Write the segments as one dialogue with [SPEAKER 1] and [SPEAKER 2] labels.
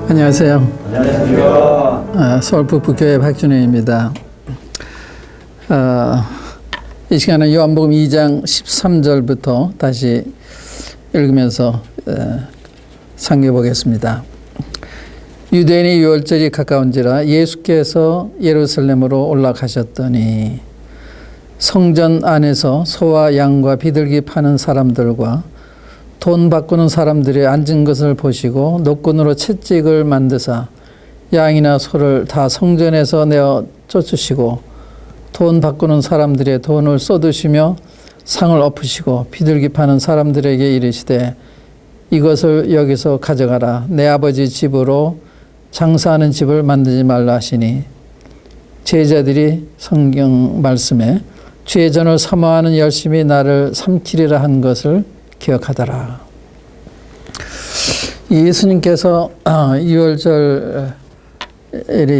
[SPEAKER 1] 안녕하세요.
[SPEAKER 2] 안녕하십니까.
[SPEAKER 1] 서울 북부교회 박준영입니다. 이 시간은 요한복음 2장 13절부터 다시 읽으면서 상기해보겠습니다. 유대인의 유월절이 가까운지라 예수께서 예루살렘으로 올라가셨더니 성전 안에서 소와 양과 비둘기 파는 사람들과 돈 바꾸는 사람들이 앉은 것을 보시고 노끈으로 채찍을 만드사 양이나 소를 다 성전에서 내어 쫓으시고 돈 바꾸는 사람들의 돈을 쏟으시며 상을 엎으시고 비둘기 파는 사람들에게 이르시되 이것을 여기서 가져가라. 내 아버지 집으로 장사하는 집을 만들지 말라 하시니 제자들이 성경 말씀에 주의 전을 사모하는 열심히 나를 삼키리라 한 것을 기억하더라. 예수님께서 유월절이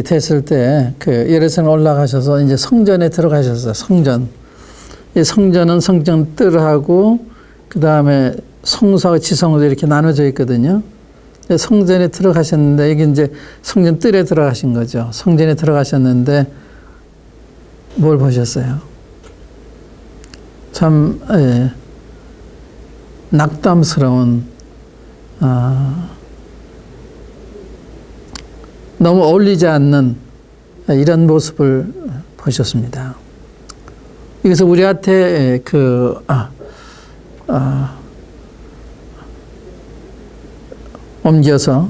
[SPEAKER 1] 됐을 때 예루살렘 올라가셔서 이제 성전에 들어가셨어요. 성전. 이 성전은 성전 뜰하고 그 다음에 성소하고 지성으로 이렇게 나눠져 있거든요. 성전에 들어가셨는데 이게 이제 성전 뜰에 들어가신 거죠. 성전에 들어가셨는데 뭘 보셨어요? 참 낙담스러운 너무 어울리지 않는 이런 모습을 보셨습니다. 여기서 우리한테 옮겨서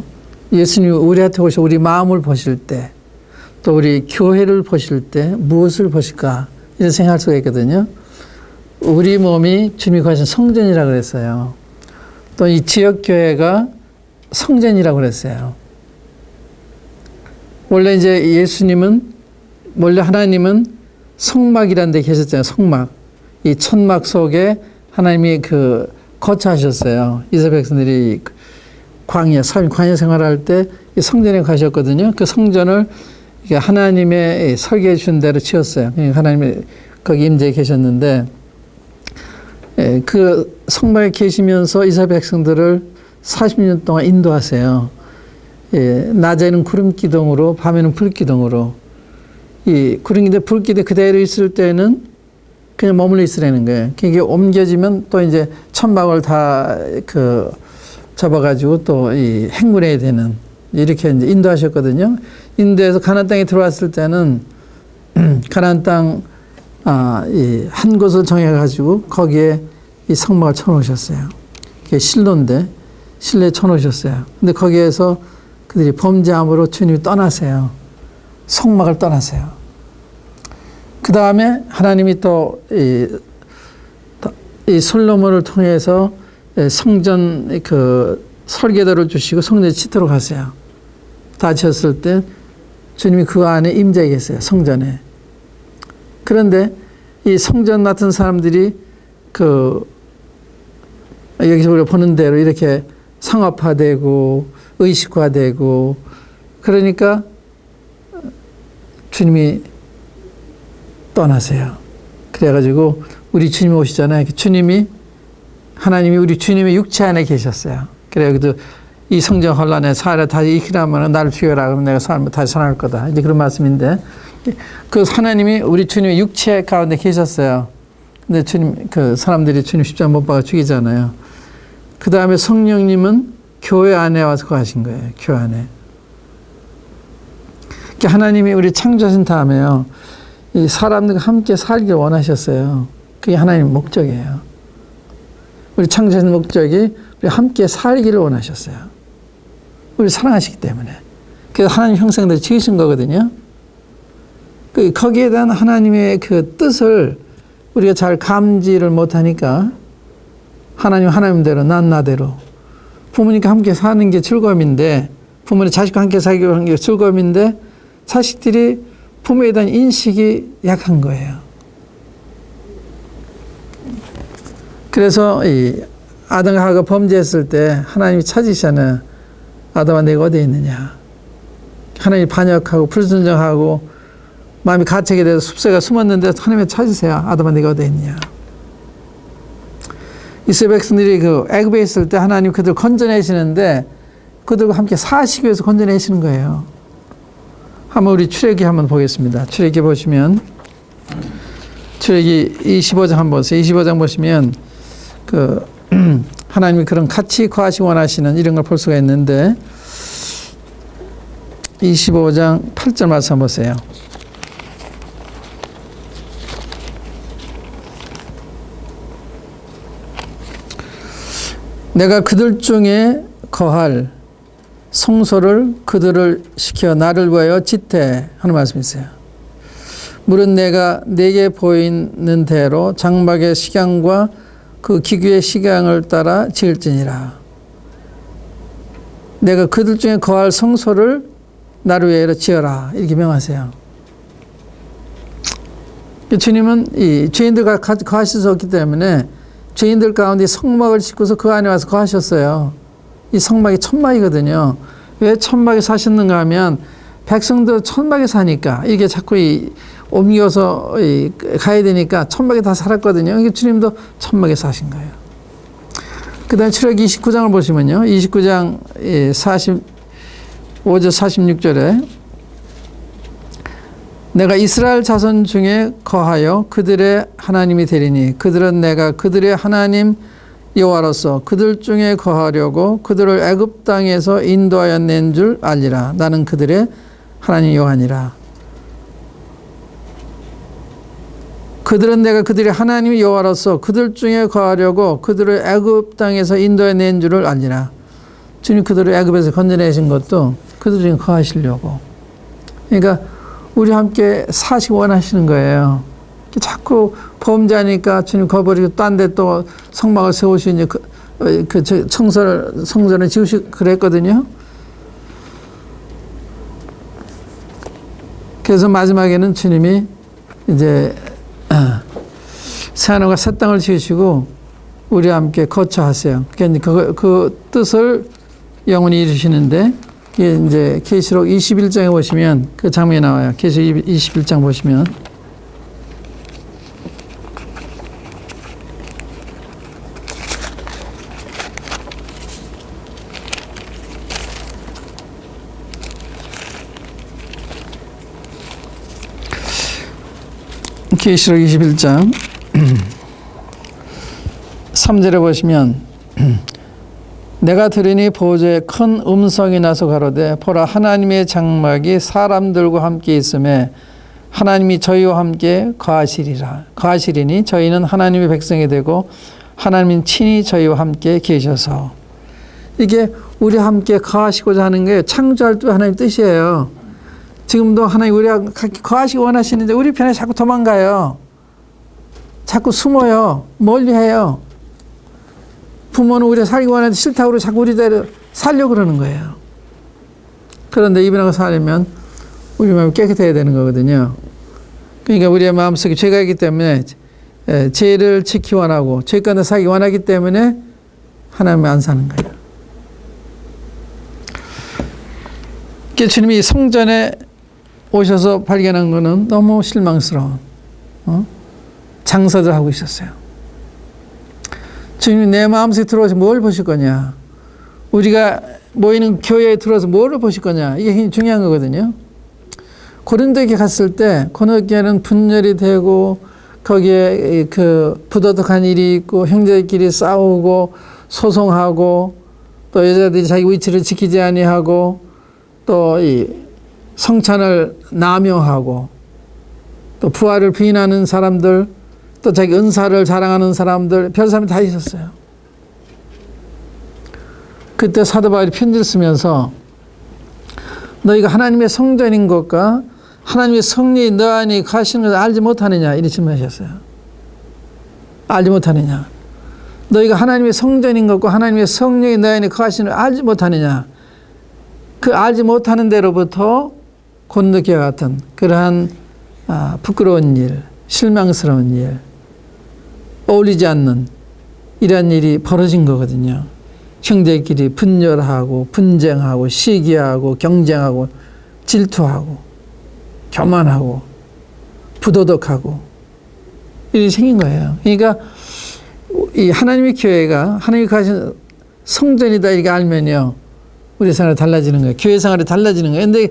[SPEAKER 1] 예수님이 우리한테 오셔 우리 마음을 보실 때 또 우리 교회를 보실 때 무엇을 보실까 이런 생각할 수가 있거든요. 우리 몸이 주님이 거하신 성전이라고 그랬어요. 또 이 지역교회가 성전이라고 그랬어요. 원래 이제 원래 하나님은 성막이라는 데 계셨잖아요. 성막. 이 천막 속에 하나님이 거처하셨어요. 이스라엘 백성들이 광야 생활할 때 이 성전에 가셨거든요. 그 성전을 하나님의 설계해 주신 대로 지었어요. 하나님이 거기 임재해 계셨는데 그 성막에 계시면서 이스라엘 백성들을 40년 동안 인도하세요. 낮에는 구름기둥으로 밤에는 불기둥으로 이 구름기둥 불기둥 그대로 있을 때는 그냥 머물러 있으라는 거예요. 그게 옮겨지면 또 이제 천막을 다 접어가지고 또 이 행군해야 되는 이렇게 이제 인도하셨거든요. 인도에서 가나안 땅에 들어왔을 때는 가나안 땅 한 곳을 정해가지고 거기에 이 성막을 쳐놓으셨어요. 그게 실로인데 실내에 쳐놓으셨어요. 근데 거기에서 그들이 범죄함으로 주님이 떠나세요. 성막을 떠나세요. 그 다음에 하나님이 또 이 솔로몬을 통해서 성전 설계도를 주시고 성전에 짓도록 하세요. 다 지었을 때 주님이 그 안에 임재해 계세요. 성전에. 그런데 이 성전 맡은 사람들이 여기서 우리가 보는 대로 이렇게 상업화되고 의식화되고 그러니까 주님이 떠나세요. 그래가지고 우리 주님이 오시잖아요. 하나님이 우리 주님의 육체 안에 계셨어요. 그래 여기도 이 성전 혼란에 살아 다시 익히라면 나를 죽여라 그러면 내가 다시 살아날 거다. 이제 그런 말씀인데 그 하나님이 우리 주님의 육체 가운데 계셨어요. 근데 사람들이 주님 십자가 못 박아 죽이잖아요. 그 다음에 성령님은 교회 안에 와서 거하신 거예요. 교회 안에. 하나님이 우리 창조하신 다음에요. 이 사람들과 함께 살기를 원하셨어요. 그게 하나님의 목적이에요. 우리 창조하신 목적이 우리 함께 살기를 원하셨어요. 우리 사랑하시기 때문에. 그래서 하나님 형상대로 지으신 거거든요. 거기에 대한 하나님의 그 뜻을 우리가 잘 감지를 못하니까 하나님대로 난 나대로 부모님과 함께 사는 게 즐거움인데 부모님 자식과 함께 살기로 하는 게 즐거움인데 자식들이 부모에 대한 인식이 약한 거예요. 그래서 이 아담과 하와가 범죄했을 때 하나님이 찾으시잖아요. 아담아 내가 어디에 있느냐. 하나님이 반역하고 불순종하고 마음이 가책이 돼서 숲새가 숨었는데 하나님이 찾으세요. 아담아 네가 어디에 있냐. 이스라엘 백성들이 그 애굽에 있을 때 하나님 그들 건져내시는데 그들과 함께 사시기 위해서 건져내시는 거예요. 한번 우리 출애기 한번 보겠습니다. 출애기 보시면 출애기 25장 한번 보세요. 25장 보시면 그 하나님이 그런 같이 거하시기 원하시는 이런 걸 볼 수가 있는데 25장 8절 말씀 한번 보세요. 내가 그들 중에 거할 성소를 그들을 시켜 나를 위하여 짓되 하는 말씀이 있어요. 물은 내가 내게 보이는 대로 장막의 식양과 그 기구의 식양을 따라 지을지니라. 내가 그들 중에 거할 성소를 나를 위하여 지어라. 이렇게 명하세요. 주님은 이 죄인들과 거하실 수 없기 때문에 죄인들 가운데 성막을 짓고서 그 안에 와서 거하셨어요. 이 성막이 천막이거든요. 왜 천막에 사셨는가 하면 백성도 천막에 사니까 이게 자꾸 옮겨서 가야 되니까 천막에 다 살았거든요. 그러니까 주님도 천막에 사신 거예요. 그 다음에 출애기 29장을 보시면요. 29장 45절 46절에 내가 이스라엘 자손 중에 거하여 그들의 하나님이 되리니 그들은 내가 그들의 하나님 여호와로서 그들 중에 거하려고 그들을 애굽 땅에서 인도하여 낸 줄 알리라. 나는 그들의 하나님 여호와니라. 그들은 내가 그들의 하나님 여호와로서 그들 중에 거하려고 그들을 애굽 땅에서 인도해 낸 줄을 알리라. 주님 그들을 애굽에서 건져내신 것도 그들 중에 거하시려고. 그러니까 우리 함께 사시기 원하시는 거예요. 자꾸 범죄하니까 주님 거버리고 딴 데 또 성막을 세우시니 성전을 지으시고 그랬거든요. 그래서 마지막에는 주님이 이제 새하늘과 새 땅을 지으시고 우리와 함께 거처하세요. 그러니까 그 뜻을 영원히 이루시는데 이게 이제 계시록 21장에 보시면 그 장면이 나와요. 계시록 21장 보시면 계시록 21장 3절에 보시면 내가 들으니 보좌에 큰 음성이 나서 가로되 보라 하나님의 장막이 사람들과 함께 있음에 하나님이 저희와 함께 거하시리니 저희는 하나님의 백성이 되고 하나님은 친히 저희와 함께 계셔서 이게 우리 함께 거하시고자 하는 게 창조할 때 하나님 뜻이에요. 지금도 하나님 우리가 거하시기 원하시는데 우리 편에 자꾸 도망가요. 자꾸 숨어요. 멀리해요. 부모는 우리가 살기 원하는데 싫다고 자꾸 우리대로 살려고 그러는 거예요. 그런데 이분하고 살려면 우리 마음이 깨끗해야 되는 거거든요. 그러니까 우리의 마음속에 죄가 있기 때문에 죄를 지키기 원하고 죄 가운데 살기 원하기 때문에 하나님이 안 사는 거예요. 주님이 성전에 오셔서 발견한 거는 너무 실망스러운 장사들 하고 있었어요. 주님이 내 마음속에 들어와서 뭘 보실 거냐. 우리가 모이는 교회에 들어와서 뭘 보실 거냐. 이게 굉장히 중요한 거거든요. 고린도에 갔을 때 고린도에는 분열이 되고 거기에 그 부도덕한 일이 있고 형제들끼리 싸우고 소송하고 또 여자들이 자기 위치를 지키지 아니하고 또 이 성찬을 남용하고 또 부활을 부인하는 사람들 또 자기 은사를 자랑하는 사람들 별 사람이 다 있었어요. 그때 사도 바울이 편지를 쓰면서 너희가 하나님의 성전인 것과 하나님의 성령이 너 안에 가시는 것을 알지 못하느냐 이렇게 질문하셨어요. 알지 못하느냐. 너희가 하나님의 성전인 것과 하나님의 성령이 너 안에 가시는 것을 알지 못하느냐. 그 알지 못하는 데로부터 고린도교와 같은 그러한 부끄러운 일, 실망스러운 일, 어울리지 않는 이런 일이 벌어진 거거든요. 형제끼리 분열하고 분쟁하고 시기하고 경쟁하고 질투하고 교만하고 부도덕하고 일이 생긴 거예요. 그러니까 이 하나님의 교회가 하나님이 가진 성전이다 이렇게 알면요. 우리 생활이 달라지는 거예요. 교회 생활이 달라지는 거예요. 근데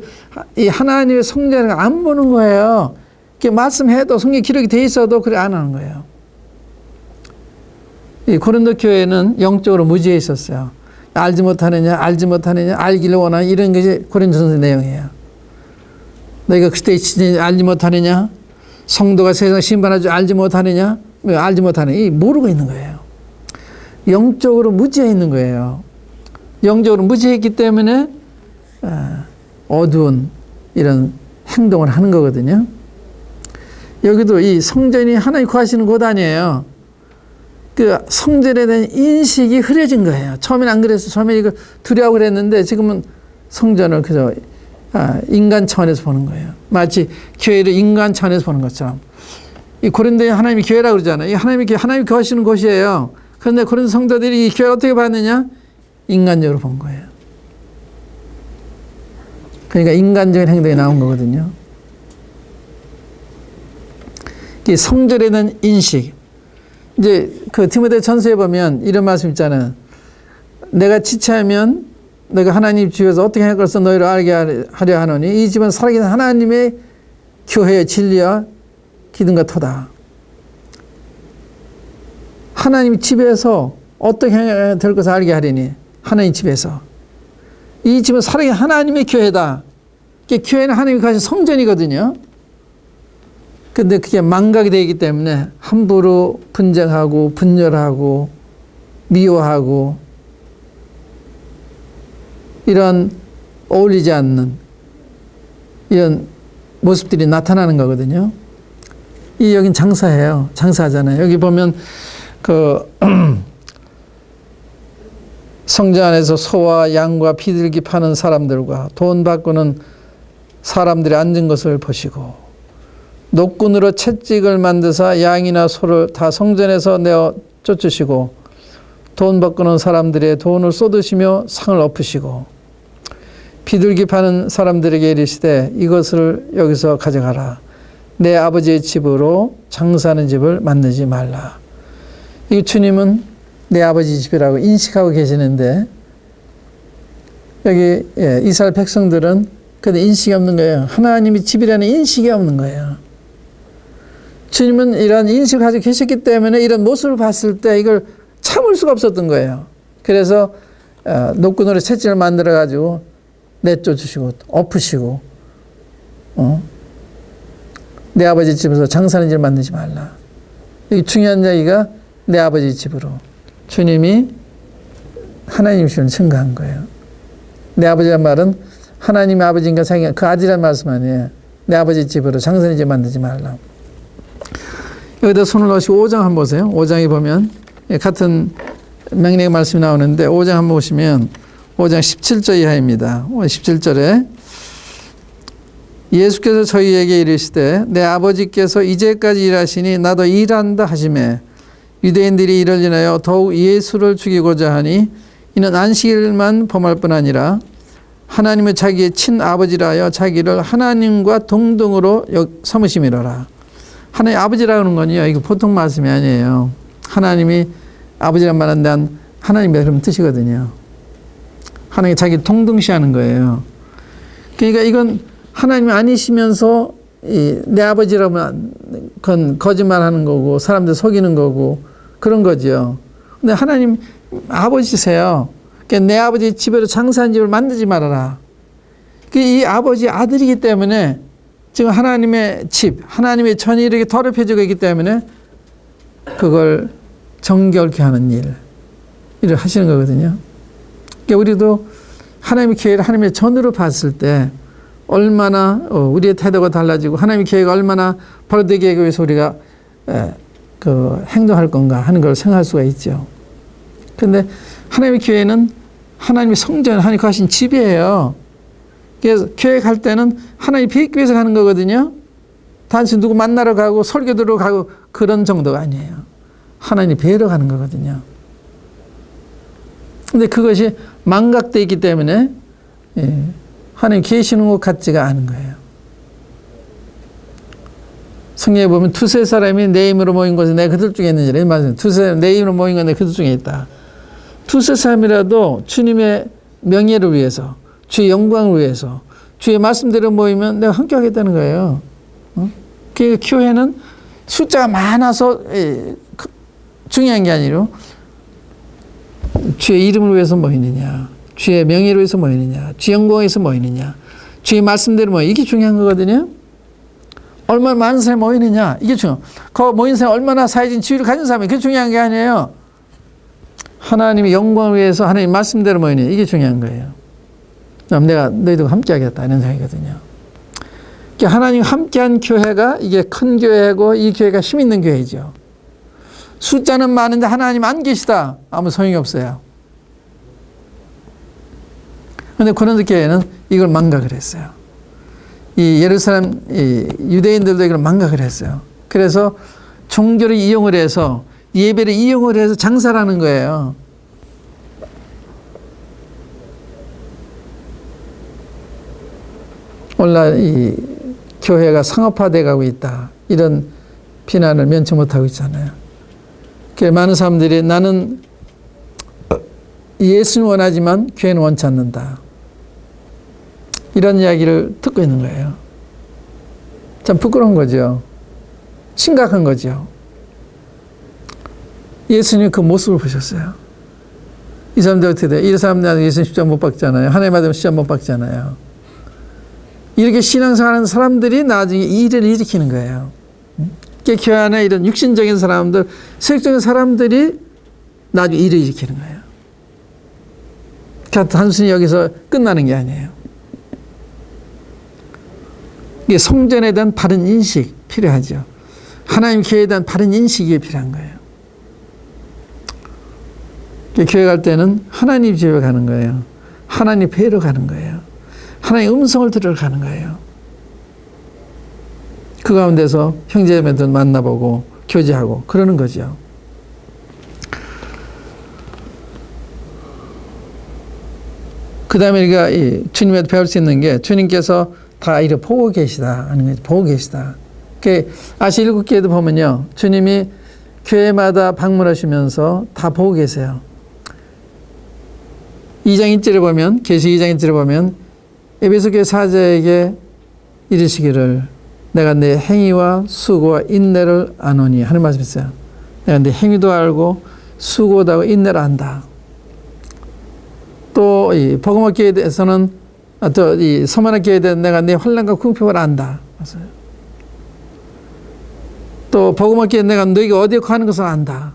[SPEAKER 1] 이 하나님의 성전을 안 보는 거예요. 이렇게 말씀해도 성경 기록이 돼 있어도 그래 안 하는 거예요. 이 고린도 교회는 영적으로 무지해 있었어요. 알지 못하느냐, 알기를 원하는 이런 것이 고린도전서 내용이에요. 너희가 그때 알지 못하느냐, 성도가 세상 심판할 줄 알지 못하느냐, 알지 못하느냐, 이 모르고 있는 거예요. 영적으로 무지해 있는 거예요. 영적으로 무지했기 때문에 어두운 이런 행동을 하는 거거든요. 여기도 이 성전이 하나님 구하시는 곳 아니에요. 그 성전에 대한 인식이 흐려진 거예요. 처음에는 안 그랬어요. 처음에 이거 두려워 그랬는데 지금은 성전을 그저 인간 차원에서 보는 거예요. 마치 교회를 인간 차원에서 보는 것처럼. 이 고린도에 하나님이 교회라고 그러잖아요. 이 하나님이 거하시는 곳이에요. 그런데 고린도 성도들이 이 교회를 어떻게 봤느냐? 인간적으로 본 거예요. 그러니까 인간적인 행동이 나온 거거든요. 이 성전에 대한 인식. 이제 그 디모데 전서에 보면 이런 말씀 있잖아요. 내가 지체하면 너가 하나님 집에서 어떻게 할 것을 너희를 알게 하려 하노니 이 집은 살아계신 하나님의 교회의 진리와 기둥과 터다. 하나님 집에서 어떻게 해야 될 것을 알게 하리니 하나님 집에서 이 집은 살아계신 하나님의 교회다. 교회는 하나님이 가진 성전이거든요. 근데 그게 망각이 되기 때문에 함부로 분쟁하고 분열하고 미워하고 이런 어울리지 않는 이런 모습들이 나타나는 거거든요. 이 여긴 장사예요. 장사하잖아요. 여기 보면 그 성전 안에서 소와 양과 비둘기 파는 사람들과 돈 바꾸는 사람들이 앉은 것을 보시고 노끈으로 채찍을 만드사 양이나 소를 다 성전에서 내어 쫓으시고 돈 바꾸는 사람들의 돈을 쏟으시며 상을 엎으시고 비둘기 파는 사람들에게 이르시되 이것을 여기서 가져가라. 내 아버지의 집으로 장사하는 집을 만들지 말라. 이 주님은 내 아버지 집이라고 인식하고 계시는데 여기 이스라엘 백성들은 그런데 인식이 없는 거예요. 하나님이 집이라는 인식이 없는 거예요. 주님은 이런 인식을 가지고 계셨기 때문에 이런 모습을 봤을 때 이걸 참을 수가 없었던 거예요. 그래서 노끈으로 채찍을 만들어 가지고 내쫓으시고 엎으시고 내 아버지 집에서 장사하는 집을 만들지 말라. 여기 중요한 이야기가 내 아버지 집으로 주님이 하나님이시를 증거한 거예요. 내 아버지란 말은 하나님의 아버지인가 자기가 그 아들이란 말씀 아니에요. 내 아버지 집으로 장사하는 집 만들지 말라. 여기다 손을 넣으시고 5장 한번 보세요. 5장에 보면 같은 명령의 말씀이 나오는데 5장 한번 보시면 5장 17절 이하입니다. 17절에 예수께서 저희에게 이르시되 내 아버지께서 이제까지 일하시니 나도 일한다 하시매 유대인들이 이를 인하여 더욱 예수를 죽이고자 하니 이는 안식일만 범할 뿐 아니라 하나님은 자기의 친아버지라 하여 자기를 하나님과 동등으로 삼으심이로라. 하나님 아버지라고 하는 건요, 이거 보통 말씀이 아니에요. 하나님이 아버지란 말은 난 하나님이다 그런 뜻이거든요. 하나님이 자기를 동등시하는 거예요. 그러니까 이건 하나님이 아니시면서 내 아버지라면 그건 거짓말하는 거고 사람들 속이는 거고 그런 거죠. 근데 하나님 아버지세요. 그러니까 내 아버지 집으로 장사한 집을 만들지 말아라. 이 아버지 아들이기 때문에 지금 하나님의 집, 하나님의 전이 이렇게 더럽혀지고 있기 때문에 그걸 정결케 하는 일을 하시는 거거든요. 그러니까 우리도 하나님의 교회를 하나님의 전으로 봤을 때 얼마나 우리의 태도가 달라지고 하나님의 교회가 얼마나 바로되게 하기 위해서 우리가 행동할 건가 하는 걸 생각할 수가 있죠. 그런데 하나님의 교회는 하나님의 성전, 하나님 가신 집이에요. 그래서 교회 갈 때는 하나님 뵙기 위해서 가는 거거든요. 단순히 누구 만나러 가고 설교 들으러 가고 그런 정도가 아니에요. 하나님 뵈러 가는 거거든요. 근데 그것이 망각되어 있기 때문에 하나님 계시는 것 같지가 않은 거예요. 성경에 보면 두세 사람이 내 이름으로 모인 곳에 내가 그들 중에 있는지 이런 말씀. 두세 사람이 내 이름으로 모인 곳에 그들 중에 있다. 두세 사람이라도 주님의 명예를 위해서, 주의 영광을 위해서, 주의 말씀대로 모이면 내가 함께 하겠다는 거예요. 그 교회는 숫자가 많아서 중요한 게 아니라 주의 이름을 위해서 모이느냐, 주의 명예를 위해서 모이느냐, 주의 영광을 위해서 모이느냐, 주의 말씀대로 모이느냐, 이게 중요한 거거든요. 얼마나 많은 사람이 모이느냐, 이게 중요해요. 그 모인 사람이 얼마나 사회적인 지위를 가진 사람이, 그게 중요한 게 아니에요. 하나님의 영광을 위해서 하나님 말씀대로 모이느냐, 이게 중요한 거예요. 그럼 내가 너희들과 함께 하겠다, 이런 생각이거든요. 그러니까 하나님 함께한 교회가 이게 큰 교회고, 이 교회가 힘 있는 교회죠. 숫자는 많은데 하나님 안 계시다, 아무 소용이 없어요. 그런데 고린도 교회는 이걸 망각을 했어요. 이 예루살렘 유대인들도 이걸 망각을 했어요. 그래서 종교를 이용을 해서, 예배를 이용을 해서 장사를 하는 거예요. 오늘날 이 교회가 상업화돼 가고 있다, 이런 비난을 면치 못하고 있잖아요. 그래서 많은 사람들이 나는 예수는 원하지만 교회는 원치 않는다, 이런 이야기를 듣고 있는 거예요. 참 부끄러운 거죠. 심각한 거죠. 예수님이 그 모습을 보셨어요. 이 사람들 어떻게 돼요? 이 사람들 예수님 십자가 못 박잖아요. 하나님 아들 십자가 못 박잖아요. 이렇게 신앙생활하는 사람들이 나중에 이 일을 일으키는 거예요. 교회 안에 이런 육신적인 사람들, 세속적인 사람들이 나중에 일을 일으키는 거예요. 그러니까 단순히 여기서 끝나는 게 아니에요. 이게 성전에 대한 바른 인식 필요하죠. 하나님 교회에 대한 바른 인식이 필요한 거예요. 교회 갈 때는 하나님 집에 가는 거예요. 하나님 뵈러 가는 거예요. 하나님의 음성을 들으러 가는 거예요. 그 가운데서 형제자매들 만나보고 교제하고 그러는 거죠. 그 다음에 우리가 주님에서 배울 수 있는 게, 주님께서 다 이렇게 보고 계시다 하는 거죠. 보고 계시다. 아시 7교회도 보면요, 주님이 교회마다 방문하시면서 다 보고 계세요. 2장 1절에 보면, 계시 2장 1절에 보면 에베소 교회 사자에게 이르시기를 내가 내 행위와 수고와 인내를 아노니 하는 말씀이 있어요. 내가 내 행위도 알고 수고도 하고 인내를 안다. 또 이 복음화 교회에 대해서는, 또 이 서만화 교회에 대해서 내가 내 환난과 궁핍을 안다. 또 복음화 교회에 내가 너희가 어디에 가는 것을 안다.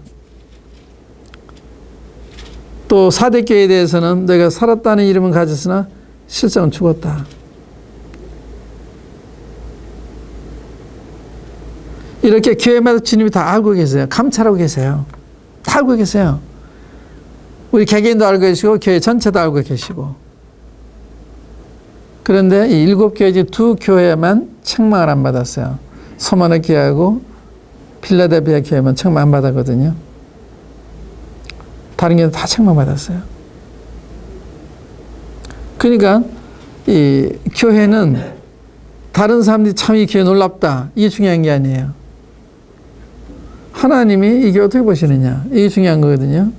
[SPEAKER 1] 또 사대교회에 대해서는 너희가 살았다는 이름은 가졌으나 실상은 죽었다. 이렇게 교회마다 주님이 다 알고 계세요. 감찰하고 계세요. 다 알고 계세요. 우리 개개인도 알고 계시고 교회 전체도 알고 계시고. 그런데 이 7교회 중 2교회만 책망을 안 받았어요. 서만화 교회하고 필라델피아 교회만 책망 안 받았거든요. 다른 교회는 다 책망 받았어요. 그러니까 이 교회는 다른 사람들이 참 이 교회 놀랍다, 이게 중요한 게 아니에요. 하나님이 이게 어떻게 보시느냐, 이게 중요한 거거든요.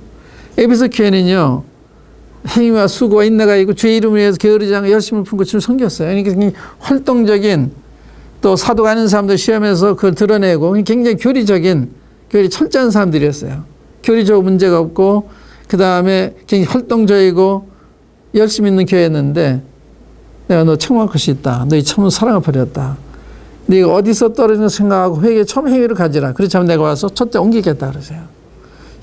[SPEAKER 1] 에베소 교회는요, 행위와 수고와 인내가 있고 주의 이름을 위해서 게으르지 않고 열심을 품고 주를 섬겼어요. 그러니까 활동적인, 또 사도가 아닌 사람들 시험에서 그걸 드러내고 굉장히 교리적인, 교리 철저한 사람들이었어요. 교리적으로 문제가 없고, 그 다음에 굉장히 활동적이고 열심히 있는 교회였는데, 내가 너 책망할 것이 있다. 너희 참은 사랑을 버렸다. 네가 어디서 떨어지는 생각하고 처음 행위를 가지라. 그렇지 않으면 내가 와서 첫째 옮기겠다 그러세요.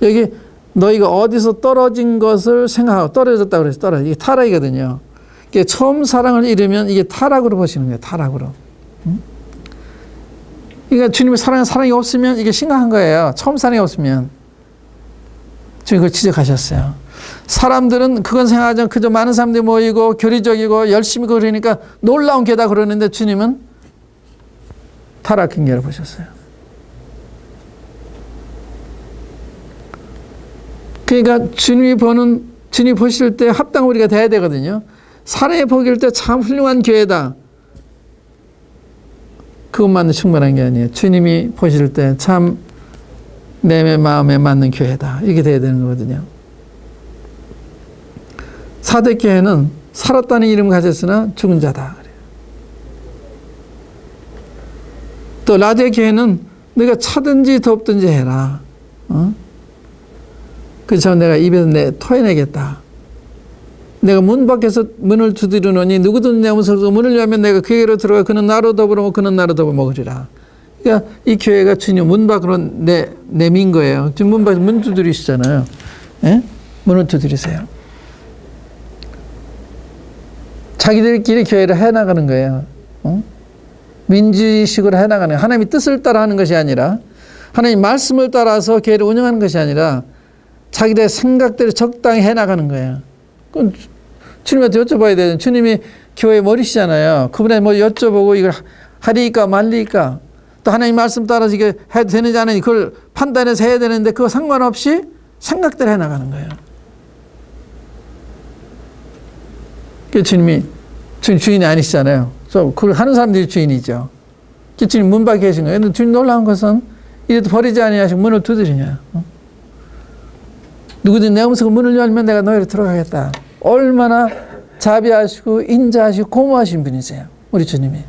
[SPEAKER 1] 여기 너희가 어디서 떨어진 것을 생각하고, 떨어졌다 그래서 이게 타락이거든요. 이게 처음 사랑을 잃으면 이게 타락으로 보시는 거예요. 타락으로. 그러니까 주님의 사랑이 없으면 이게 심각한 거예요. 처음 사랑이 없으면. 주님 그걸 지적하셨어요. 사람들은 그건 생각하지 않고 그저 많은 사람들이 모이고 교리적이고 열심히 그러니까 놀라운 게다 그러는데, 주님은 타락한 게를 보셨어요. 그러니까 주님이 보실 때 합당 우리가 돼야 되거든요. 사람이 보길 때 참 훌륭한 교회다, 그것만은 충분한 게 아니에요. 주님이 보실 때 참 내 마음에 맞는 교회다, 이렇게 돼야 되는 거거든요. 사대교회는 살았다는 이름을 가졌으나 죽은 자다. 그래요. 또 라디오교회는 네가 차든지 덥든지 해라. 그렇지만 내가 입에서 토해내겠다. 내가 문 밖에서 문을 두드리노니 누구든 내 문으로 문을 열면 내가 그에게로 들어가 그는 나로 더불어 먹고 그는 나로 더불어 먹으리라. 그러니까 이 교회가 주님 문 밖으로 내민 거예요. 지금 문 밖에 문 두드리시잖아요. 예? 문을 두드리세요. 자기들끼리 교회를 해나가는 거예요. 민주의식으로 해나가는 거예요. 하나님의 뜻을 따라 하는 것이 아니라 하나님 말씀을 따라서 교회를 운영하는 것이 아니라 자기들의 생각대로 적당히 해나가는 거예요. 그건 주님한테 여쭤봐야 되잖아요. 주님이 교회 머리시잖아요. 그분에 뭐 여쭤보고 이걸 하리까 말리까 또 하나님 말씀 따라서 이게 해도 되는지 안 하는지 그걸 판단해서 해야 되는데 그거 상관없이 생각대로 해나가는 거예요. 그 주님이 주인이 아니시잖아요. 그걸 하는 사람들이 주인이죠. 주님 문 밖에 계신 거예요. 근데 주님 놀라운 것은 이래도 버리지 아니하시고 문을 두드리냐. 누구든 내 음성을 문을 열면 내가 너희를 들어가겠다. 얼마나 자비하시고 인자하시고 고마우신 분이세요. 우리 주님이.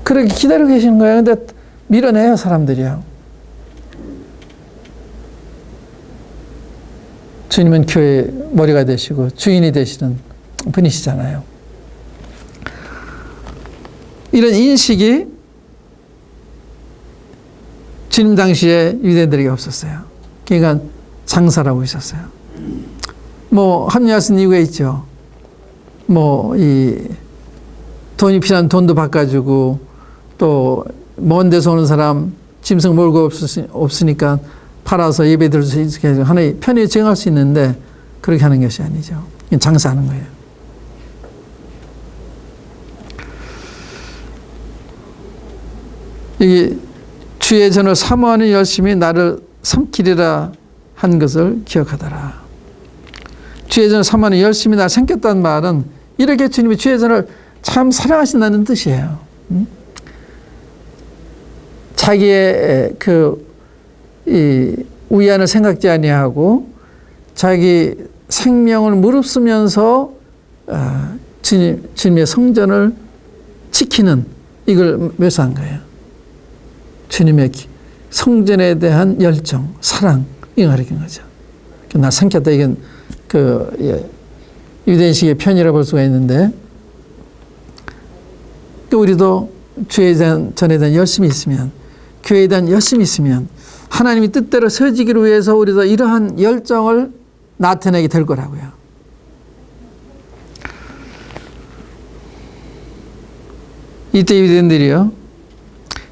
[SPEAKER 1] 그렇게 기다리고 계시는 거예요. 근데 밀어내요, 사람들이요. 주님은 교회의 머리가 되시고 주인이 되시는 분이시잖아요. 이런 인식이 주님 당시에 유대인들에게 없었어요. 그러니까 장사를 하고 있었어요. 뭐 합리화할 수 있는 이유가 있죠. 뭐 이 돈이 필요한 돈도 바꿔주고 또 먼 데서 오는 사람 짐승 몰고 없으니까 팔아서 예배 드릴 수 있게 해서 하나의 편의에 정할 수 있는데 그렇게 하는 것이 아니죠. 장사하는 거예요. 여기 주의 전을 사모하는 열심히 나를 삼키리라 한 것을 기억하더라. 주의 전을 사모하는 열심히 나를 삼켰다는 말은 이렇게 주님이 주의 전을 참 사랑하신다는 뜻이에요. 자기의 이 위안을 생각지 아니하고 자기 생명을 무릅쓰면서 주님의 성전을 지키는 이걸 묘사한 거예요. 주님의 성전에 대한 열정, 사랑 이걸 가리킨 거죠. 나 삼켰다 이건 유대인식의 편이라 볼 수가 있는데 우리도 주에 대한 전에 대한 열심이 있으면 교회에 대한 열심이 있으면 하나님이 뜻대로 서지기를 위해서 우리도 이러한 열정을 나타내게 될 거라고요. 이때 유대인들이요.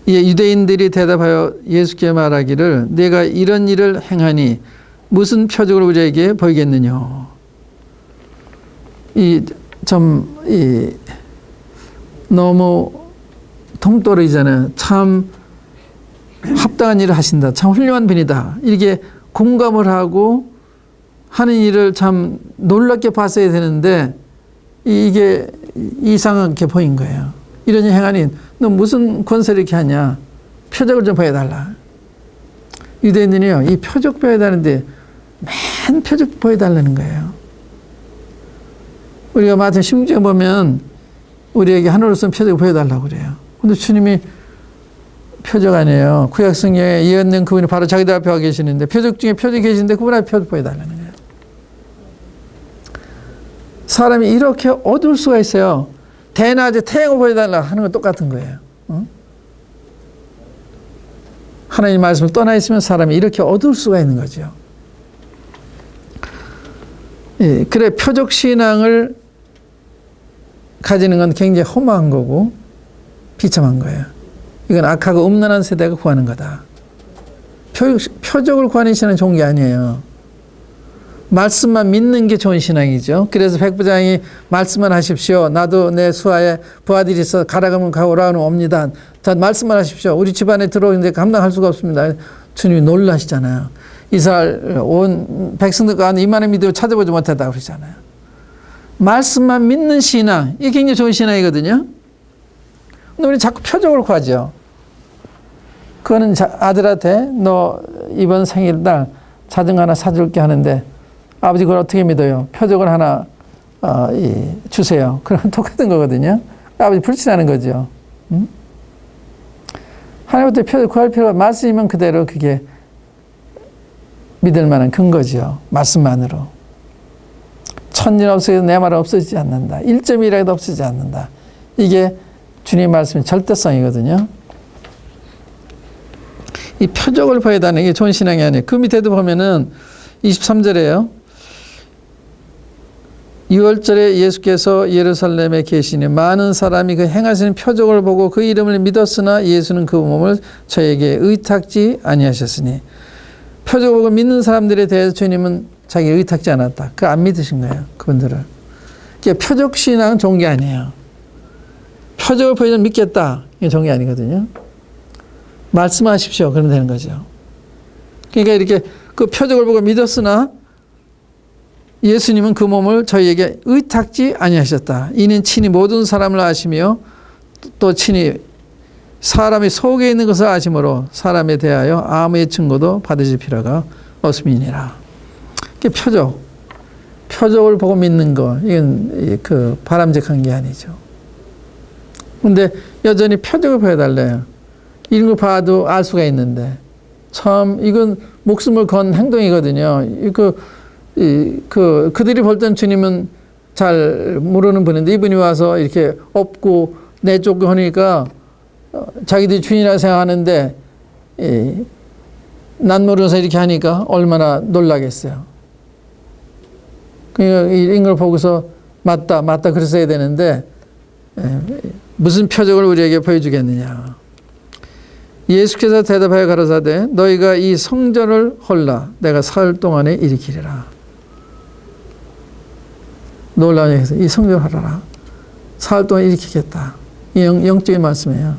[SPEAKER 1] 유대인들이 대답하여 예수께 말하기를 내가 이런 일을 행하니 무슨 표적을 우리에게 보이겠느냐. 너무 동떨어지잖아요. 참 합당한 일을 하신다. 참 훌륭한 분이다. 이렇게 공감을 하고 하는 일을 참 놀랍게 봤어야 되는데 이게 이상하게 보인 거예요. 이런 일 행하니 너 무슨 권세를 이렇게 하냐. 표적을 좀 보여달라. 유대인들이요. 이 표적 보여달라는데 맨 표적 보여달라는 거예요. 우리가 마태복음 16장에 보면 우리에게 하늘로서 표적을 보여달라고 그래요. 근데 주님이 표적 아니에요. 구약 성경에 예언된 그분이 바로 자기들 앞에 와 계시는데 표적 중에 표적이 계신데 그분 앞에 표적 보여달라는 거예요. 사람이 이렇게 어두울 수가 있어요. 대낮에 태양을 보여달라 하는 건 똑같은 거예요. 하나님 말씀을 떠나 있으면 사람이 이렇게 어두울 수가 있는 거죠. 예, 그래 표적 신앙을 가지는 건 굉장히 험한 거고 비참한 거예요. 이건 악하고 음란한 세대가 구하는 거다. 표적을 구하는 신앙은 좋은 게 아니에요. 말씀만 믿는 게 좋은 신앙이죠. 그래서 백부장이 말씀만 하십시오. 나도 내 수하에 부하들이 있어 가라가면 가고 오라가면 옵니다. 자, 말씀만 하십시오. 우리 집안에 들어오는데 감당할 수가 없습니다. 주님이 놀라시잖아요. 이스라엘 온 백성들 가운데 이만한 믿음을 찾아보지 못했다고 그러잖아요. 말씀만 믿는 신앙, 이게 굉장히 좋은 신앙이거든요. 근데 우리 자꾸 표적을 구하죠. 그거는 아들한테 너 이번 생일날 자전거 하나 사줄게 하는데 아버지 그걸 어떻게 믿어요? 표적을 하나 주세요. 그럼 똑같은 거거든요. 아버지 불신하는 거죠. 하나님부터 표적 구할 필요가 말씀이면 그대로 그게 믿을 만한 근거죠. 말씀만으로. 천일 없어도 내 말은 없어지지 않는다. 1.1이라도 없어지지 않는다. 이게 주님 말씀의 절대성이거든요. 이 표적을 보여야 하는 게 좋은 신앙이 아니에요. 그 밑에도 보면은 23절에요. 6월절에 예수께서 예루살렘에 계시니 많은 사람이 그 행하시는 표적을 보고 그 이름을 믿었으나 예수는 그 몸을 저에게 의탁지 아니하셨으니 표적을 보고 믿는 사람들에 대해서 주님은 자기 의탁지 않았다. 그 안 믿으신 거예요. 그분들을. 그러니까 표적 신앙은 좋은 게 아니에요. 표적을 보이면 믿겠다. 이게 좋은 게 아니거든요. 말씀하십시오. 그러면 되는 거죠. 그러니까 이렇게 그 표적을 보고 믿었으나 예수님은 그 몸을 저희에게 의탁지 아니하셨다. 이는 친히 모든 사람을 아시며 또 친히 사람이 속에 있는 것을 아심으로 사람에 대하여 아무의 증거도 받으실 필요가 없음이니라. 표적을 보고 믿는 거, 이건 그 바람직한 게 아니죠. 근데 여전히 표적을 보여달래요. 이런 거 봐도 알 수가 있는데 참 이건 목숨을 건 행동이거든요. 그들이 볼 땐 주님은 잘 모르는 분인데 이분이 와서 이렇게 업고 내쫓고 하니까 자기들이 주인이라고 생각하는데 난 모르면서 이렇게 하니까 얼마나 놀라겠어요. 그러니까 이런 걸 보고서 맞다 그랬어야 되는데 무슨 표적을 우리에게 보여주겠느냐. 예수께서 대답하여 가라사대 너희가 이 성전을 헐라 내가 사흘 동안에 일으키리라. 놀라운 얘기에서 이 성전을 헐라 사흘 동안 일으키겠다. 이 영적인 말씀이에요.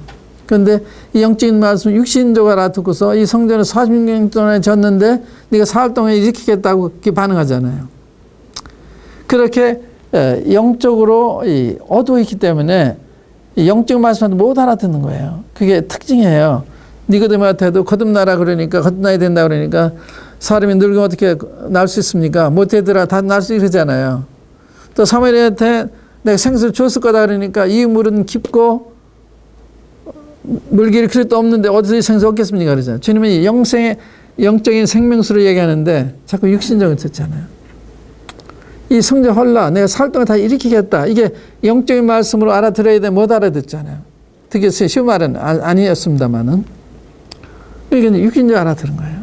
[SPEAKER 1] 그런데 이 영적인 말씀 육신적으로 알아듣고서 이 성전을 40년 동안에 졌는데 네가 사흘 동안 일으키겠다고 그렇게 반응하잖아요. 그렇게 영적으로 어두워 있기 때문에 영적인 말씀도 못 알아듣는 거예요. 그게 특징이에요. 니고데모한테도 거듭나라 그러니까 거듭나야 된다 그러니까 사람이 늙으면 어떻게 날 수 있습니까? 못되더라 다 날 수 이러잖아요. 또 사무엘한테 내가 생수를 줬을 거다 그러니까 이 물은 깊고 물길이 그릇도 없는데 어디서 생수 얻겠습니까? 그러잖아요. 주님은 영적인 생명수를 얘기하는데 자꾸 육신적으로 듣잖아요. 이 성전 헐라 내가 사흘 동안 다 일으키겠다. 이게 영적인 말씀으로 알아들어야 돼. 못 알아듣잖아요. 되게 쉬운 말은 아니었습니다만은 이게 육신적으로 알아들은 거예요.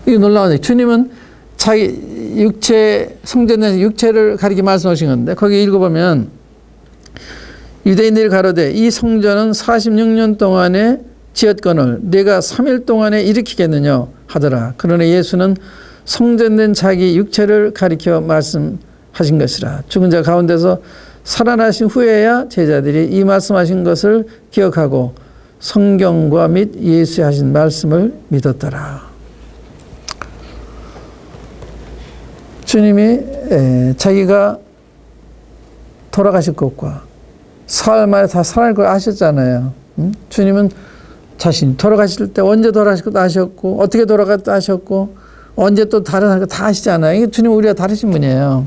[SPEAKER 1] 이게 놀라운데 주님은 자기 육체 성전에서 육체를 가리켜 말씀하신 건데 거기 읽어보면 유대인들이 가로되 이 성전은 46년 동안에 지었거늘 내가 3일 동안에 일으키겠느냐 하더라. 그러나 예수는 성전된 자기 육체를 가리켜 말씀하신 것이라. 죽은 자 가운데서 살아나신 후에야 제자들이 이 말씀하신 것을 기억하고 성경과 및 예수의 하신 말씀을 믿었더라. 주님이 자기가 돌아가실 것과 사흘 만에 다 살아날 걸 아셨잖아요. 주님은 자신이 돌아가실 때 언제 돌아가실 것도 아셨고 어떻게 돌아갔다 아셨고 언제 또 다른 거 다 아시잖아요. 이게 주님 우리가 다르신 분이에요.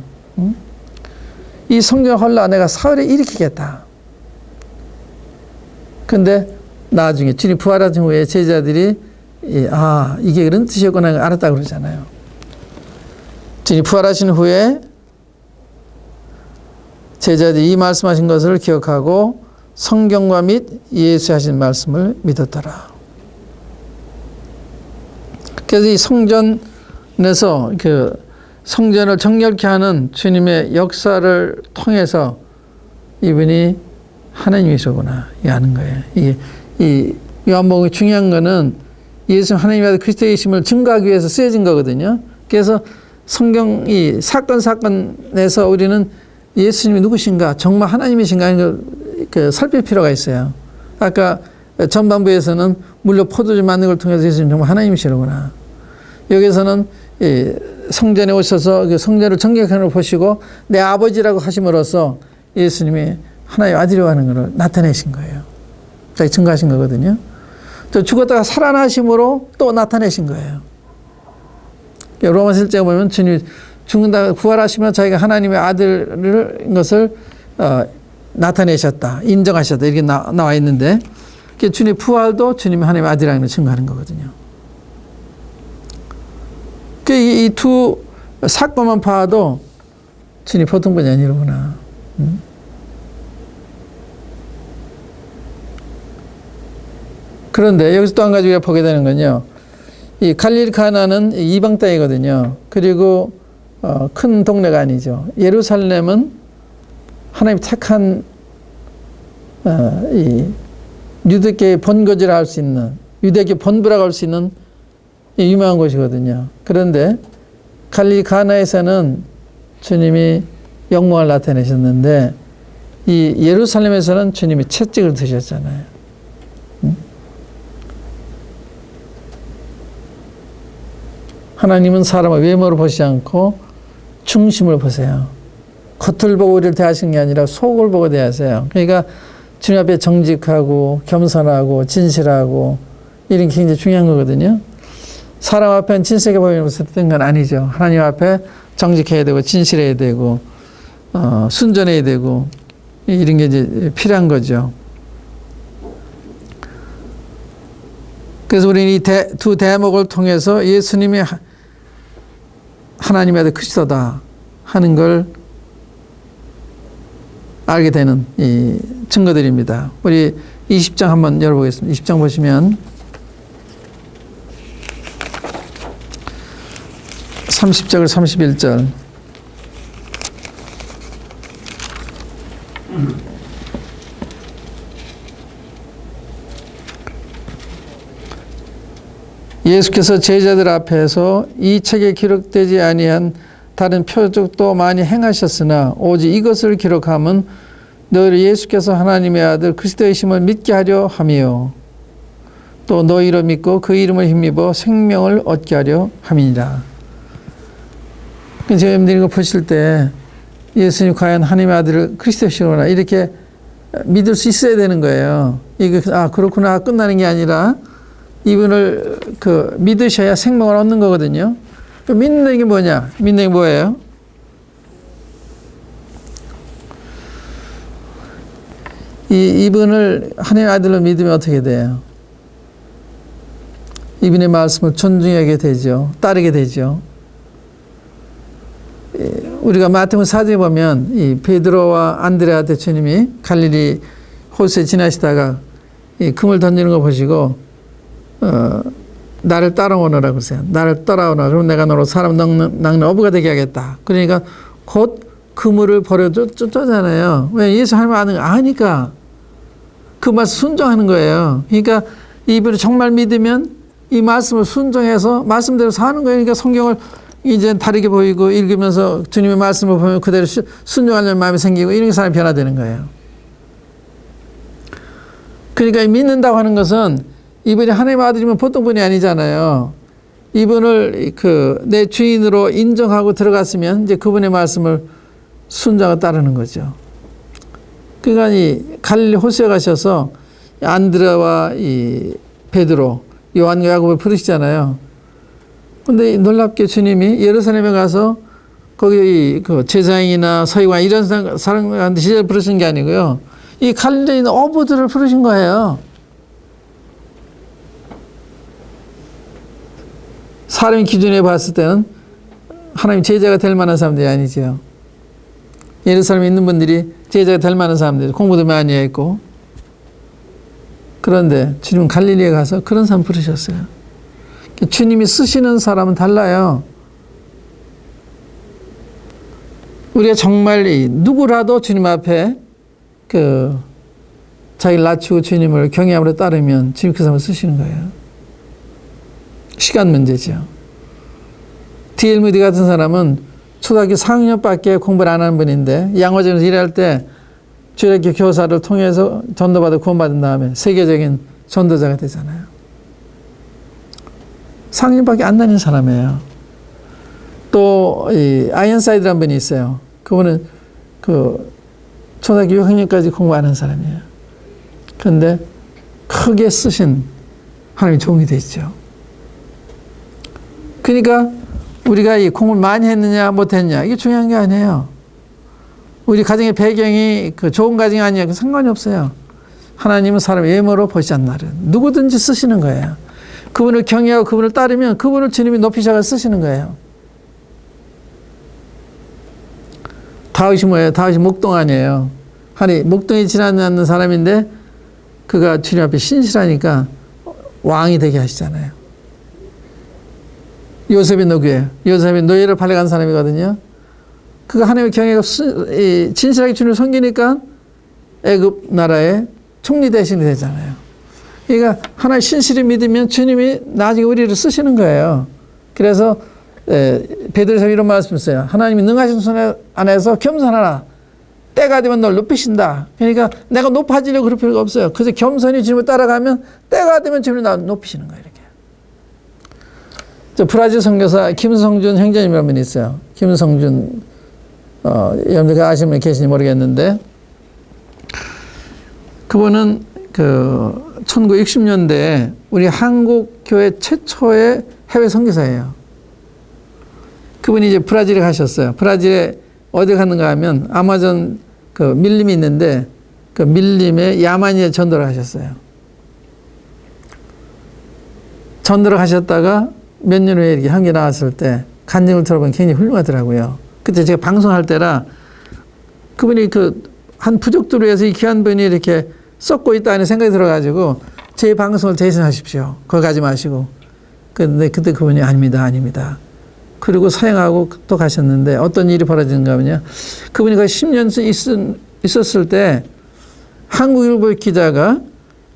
[SPEAKER 1] 이 성전 헐라 내가 사흘에 일으키겠다. 근데 나중에 주님 부활하신 후에 제자들이 이게 그런 뜻이었구나 알았다 그러잖아요. 주님 부활하신 후에 제자들이 이 말씀하신 것을 기억하고 성경과 및 예수 하신 말씀을 믿었더라. 그래서 이 성전에서 그 성전을 정결케 하는 주님의 역사를 통해서 이분이 하나님이시구나 하는 거예요. 이 요한복음이 중요한 거는 예수 하나님의 그리스도이심을 증거하기 위해서 쓰여진 거거든요. 그래서 성경 이 사건에서 우리는 예수님이 누구신가, 정말 하나님이신가 하는 걸 살필 필요가 있어요. 아까 전반부에서는 물로 포도주 만든 걸 통해서 예수님 정말 하나님이시구나. 여기서는 성전에 오셔서 그 성전을 정결하는 걸 보시고 내 아버지라고 하심으로써 예수님이 하나님의 아들이라고 하는 걸 나타내신 거예요. 자기 증거하신 거거든요. 또 죽었다가 살아나심으로 또 나타내신 거예요. 로마서 1장에 보면 주님이 죽는다 부활하시면 자기가 하나님의 아들을 것을 나타내셨다, 인정하셨다 이렇게 나와 있는데 주님의 부활도 주님이 하나님의 아들이라는 걸 증거하는 거거든요. 이 두 사건만 봐도 주님 보통 분이 아니로구나. 그런데 여기서 또 한 가지 우리가 보게 되는 건요. 이 갈릴리 가나는 이방 땅이거든요. 그리고 큰 동네가 아니죠. 예루살렘은 하나님 택한 이 유대교의 본거지라 할 수 있는, 유대교 본부라고 할 수 있는 유명한 곳이거든요. 그런데 갈릴리 가나에서는 주님이 영광을 나타내셨는데 이 예루살렘에서는 주님이 채찍을 드셨잖아요. 하나님은 사람의 외모를 보시지 않고 중심을 보세요. 겉을 보고 우리를 대하시는 게 아니라 속을 보고 대하세요. 그러니까 주님 앞에 정직하고 겸손하고 진실하고 이런 게 굉장히 중요한 거거든요. 사람 앞에는 진실하게 보이면서 듣는 건 아니죠. 하나님 앞에 정직해야 되고 진실해야 되고 순전해야 되고 이런 게 이제 필요한 거죠. 그래서 우리는 이 두 대목을 통해서 예수님이 하나님의 아들 그리스도다 하는 걸 알게 되는 이 증거들입니다. 우리 20장 한번 열어보겠습니다. 20장 보시면 30절 31절 예수께서 제자들 앞에서 이 책에 기록되지 아니한 다른 표적도 많이 행하셨으나 오직 이것을 기록함은 너희를 예수께서 하나님의 아들 그리스도의 심을 믿게 하려 함이요 또 너희로 믿고 그 이름을 힘입어 생명을 얻게 하려 함이니라. 제가 여러분들이 이거 보실 때 예수님 과연 하나님의 아들을 그리스도시구나 이렇게 믿을 수 있어야 되는 거예요. 이게 그렇구나 끝나는 게 아니라 이분을 믿으셔야 생명을 얻는 거거든요. 믿는 게 뭐냐? 믿는 게 뭐예요? 이분을 하나님의 아들로 믿으면 어떻게 돼요? 이분의 말씀을 존중하게 되죠. 따르게 되죠. 우리가 마태복음 4장에 보면 이 베드로와 안드레한테 주님이 갈릴리 호수에 지나시다가 이 금을 던지는 거 보시고 나를 따라오너라 그러세요. 나를 따라오너라. 그럼 내가 너로 사람 낚는 어부가 되게 하겠다. 그러니까 곧 그물을 버려 쫓잖아요. 왜? 예수 하나님 아니까 그 말씀 순종하는 거예요. 그러니까 이분을 정말 믿으면 이 말씀을 순종해서 말씀대로 사는 거예요. 그러니까 성경을 이제 다르게 보이고 읽으면서 주님의 말씀을 보면 그대로 순종하려는 마음이 생기고 이런 사람이 변화되는 거예요. 그러니까 믿는다고 하는 것은 이분이 하나님의 아들이면 보통 분이 아니잖아요. 이분을 내 주인으로 인정하고 들어갔으면 이제 그분의 말씀을 순종하고 따르는 거죠. 그러니까 이 갈릴리 호수에 가셔서 안드레와 이 베드로, 요한과 야고보를 부르시잖아요. 근데 놀랍게 주님이 예루살렘에 가서 거기 제사장이나 서기관 이런 사람한테 시절 부르신 게 아니고요. 이 갈릴리에 있는 어부들을 부르신 거예요. 사람의 기준에 봤을 때는 하나님 제자가 될 만한 사람들이 아니죠. 예루살렘에 있는 분들이 제자가 될 만한 사람들, 공부도 많이 했고. 그런데 주님은 갈릴리에 가서 그런 사람 부르셨어요. 주님이 쓰시는 사람은 달라요. 우리가 정말 누구라도 주님 앞에 자기를 낮추고 주님을 경외함으로 따르면 주님 그 사람을 쓰시는 거예요. 시간 문제죠. D.L. 무디 같은 사람은 초등학교 4학년밖에 공부를 안 하는 분인데 양화점에서 일할 때 주일학교 교사를 통해서 전도받아 구원받은 다음에 세계적인 전도자가 되잖아요. 4학년밖에 안 다니는 사람이에요. 또 아이언사이드라는 분이 있어요. 그분은 초등학교 6학년까지 공부하는 사람이에요. 그런데 크게 쓰신 하나님의 종이 되죠. 그러니까 우리가 이 공부를 많이 했느냐 못했느냐 이게 중요한 게 아니에요. 우리 가정의 배경이 그 좋은 가정이 아니야 그 상관이 없어요. 하나님은 사람의 외모로 보시지 않나를 누구든지 쓰시는 거예요. 그분을 경외하고 그분을 따르면 그분을 주님이 높이셔서 쓰시는 거예요. 다윗이 뭐예요? 다윗이 목동아니에요. 아니 목동이 지나지 않는 사람인데 그가 주님 앞에 신실하니까 왕이 되게 하시잖아요. 요셉이 누구예요? 요셉이 노예를 팔려간 사람이거든요. 그가 하나님의 경외가 진실하게 주님을 섬기니까 애굽 나라의 총리 대신이 되잖아요. 그러니까 하나의 신실히 믿으면 주님이 나중에 우리를 쓰시는 거예요. 그래서 베드로서 이런 말씀했어요. 하나님이 능하신 손 안에서 겸손하라. 때가 되면 널 높이신다. 그러니까 내가 높아지려고 그럴 필요가 없어요. 그래서 겸손히 주님을 따라가면 때가 되면 주님이 나 높이시는 거예요. 이렇게. 저 브라질 선교사 김성준 형제님이라는 분이 있어요. 김성준 여러분들 아시는 분이 계신지 모르겠는데 그분은 그 1960년대에 우리 한국 교회 최초의 해외 선교사예요. 그분이 이제 브라질에 가셨어요. 브라질에 어디 갔는가 하면 아마존 그 밀림이 있는데 그 밀림에 야마니에 전도를 하셨어요. 전도를 하셨다가 몇 년 후에 이렇게 한국에 나왔을 때 간증을 들어보면 굉장히 훌륭하더라고요. 그때 제가 방송할 때라 그분이 그 한 부족들을 위해서 이 귀한 분이 이렇게 썩고 있다는 생각이 들어가지고 제 방송을 대신하십시오. 거기 가지 마시고. 근데 그때 그분이 아닙니다. 그리고 사행하고 또 가셨는데 어떤 일이 벌어지는가 하면요. 그분이 거의 10년 있었을 때 한국일보 기자가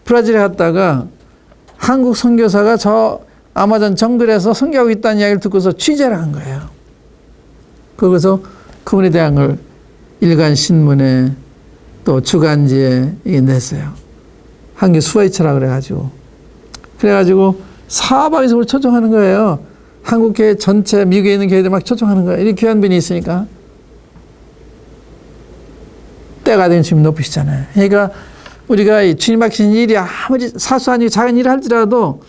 [SPEAKER 1] 브라질에 갔다가 한국 선교사가 저 아마존 정글에서 선교하고 있다는 이야기를 듣고서 취재를 한 거예요. 거기서 그분에 대한 걸 일간 신문에 또 주간지에 냈어요. 한국 수화이처라 그래가지고 사방에서 우리 초청하는 거예요. 한국 교회 전체, 미국에 있는 교회들 막 초청하는 거예요. 이렇게 귀한 분이 있으니까. 때가 되면 주님 높이시잖아요. 그러니까 우리가 주님 하신 일이 아무리 사소한 일, 작은 일을 할지라도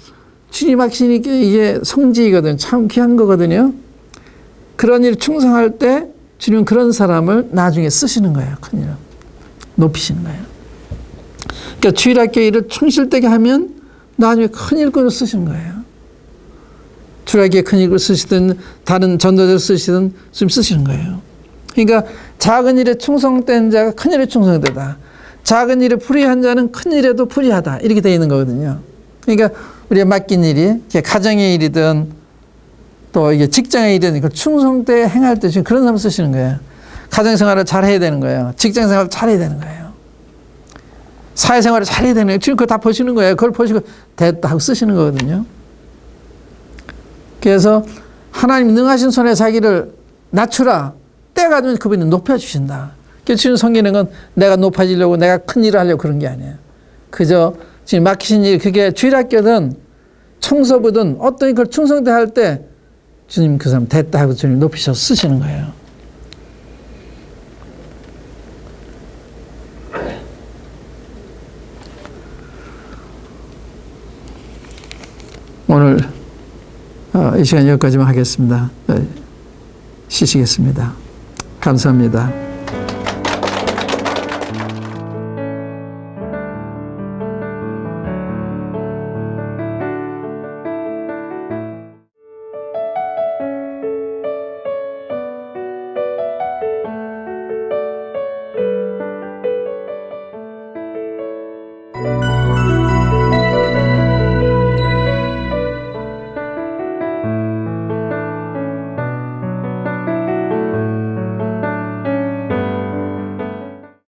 [SPEAKER 1] 주님 하시니 이게 성지이거든요. 참 귀한 거거든요. 그런 일 충성할 때 주님은 그런 사람을 나중에 쓰시는 거예요. 큰일을. 높이시는 거예요. 그러니까 주일학교 일을 충실되게 하면 나중에 큰 일꾼을 쓰시는 거예요. 주일학교에 큰 일꾼을 쓰시든 다른 전도자를 쓰시든 좀 쓰시는 거예요. 그러니까 작은 일에 충성된 자가 큰 일에 충성되다. 작은 일에 불의한 자는 큰 일에도 불의하다. 이렇게 되어 있는 거거든요. 그러니까 우리가 맡긴 일이 가정의 일이든 또 이게 직장의 일이든 그 충성되게 행할 때 지금 그런 사람 쓰시는 거예요. 가정생활을 잘 해야 되는 거예요. 직장생활을 잘 해야 되는 거예요. 사회생활을 잘 해야 되는 거예요. 지금 그거 다 보시는 거예요. 그걸 보시고 됐다 하고 쓰시는 거거든요. 그래서 하나님 능하신 손에 자기를 낮추라. 때가 되면 그분이 높여주신다. 그래서 주님 섬기는 건 내가 높아지려고 내가 큰 일을 하려고 그런 게 아니에요. 그저 지금 맡기신 일, 그게 주일학교든 청소부든 어떤 걸 충성대 할 때 주님 그 사람 됐다 하고 주님 높이셔서 쓰시는 거예요. 오늘 이 시간 여기까지만 하겠습니다. 쉬시겠습니다. 감사합니다.